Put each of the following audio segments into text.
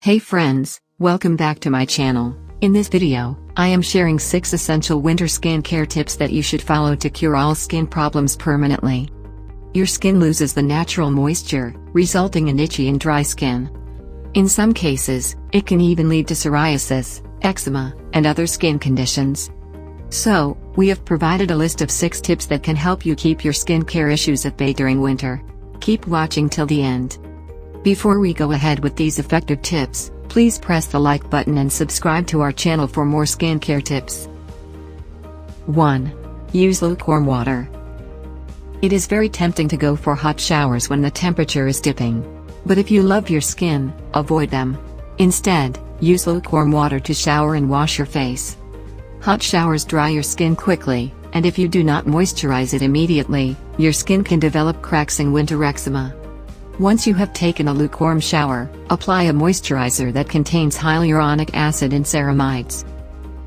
Hey friends, welcome back to my channel. In this video, I am sharing 6 essential winter skincare tips that you should follow to cure all skin problems permanently. Your skin loses the natural moisture, resulting in itchy and dry skin. In some cases, it can even lead to psoriasis, eczema, and other skin conditions. So, we have provided a list of 6 tips that can help you keep your skincare issues at bay during winter. Keep watching till the end. Before we go ahead with these effective tips, please press the like button and subscribe to our channel for more skincare tips. 1. Use lukewarm water. It is very tempting to go for hot showers when the temperature is dipping. But if you love your skin, avoid them. Instead, use lukewarm water to shower and wash your face. Hot showers dry your skin quickly, and if you do not moisturize it immediately, your skin can develop cracks and winter eczema. Once you have taken a lukewarm shower, apply a moisturizer that contains hyaluronic acid and ceramides.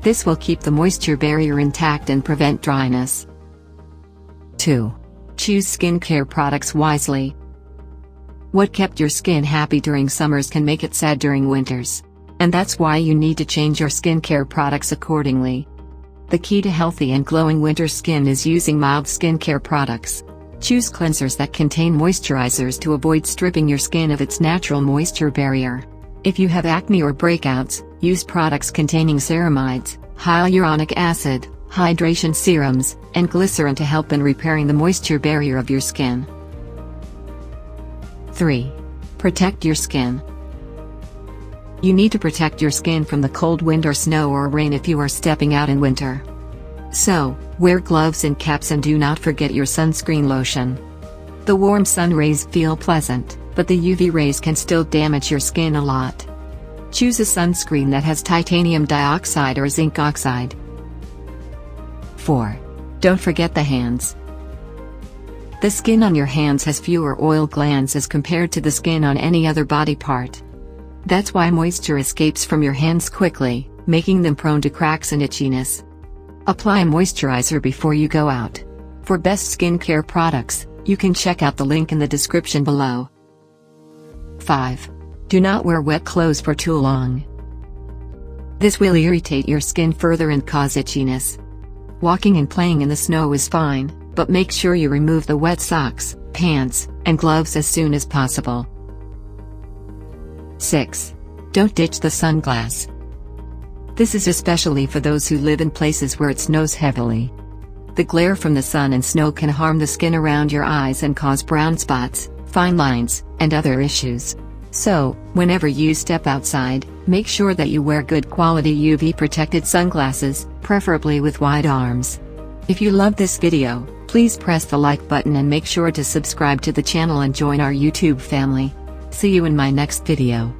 This will keep the moisture barrier intact and prevent dryness. 2. Choose skincare products wisely. What kept your skin happy during summers can make it sad during winters. And that's why you need to change your skincare products accordingly. The key to healthy and glowing winter skin is using mild skincare products. Choose cleansers that contain moisturizers to avoid stripping your skin of its natural moisture barrier. If you have acne or breakouts, use products containing ceramides, hyaluronic acid, hydration serums, and glycerin to help in repairing the moisture barrier of your skin. 3. Protect your skin. You need to protect your skin from the cold wind or snow or rain if you are stepping out in winter. So, wear gloves and caps and do not forget your sunscreen lotion. The warm sun rays feel pleasant, but the UV rays can still damage your skin a lot. Choose a sunscreen that has titanium dioxide or zinc oxide. 4. Don't forget the hands. The skin on your hands has fewer oil glands as compared to the skin on any other body part. That's why moisture escapes from your hands quickly, making them prone to cracks and itchiness. Apply a moisturizer before you go out. For best skincare products, you can check out the link in the description below. 5. Do not wear wet clothes for too long. This will irritate your skin further and cause itchiness. Walking and playing in the snow is fine, but make sure you remove the wet socks, pants, and gloves as soon as possible. 6. Don't ditch the sunglass. This is especially for those who live in places where it snows heavily. The glare from the sun and snow can harm the skin around your eyes and cause brown spots, fine lines, and other issues. So, whenever you step outside, make sure that you wear good quality UV protected sunglasses, preferably with wide arms. If you love this video, please press the like button and make sure to subscribe to the channel and join our YouTube family. See you in my next video.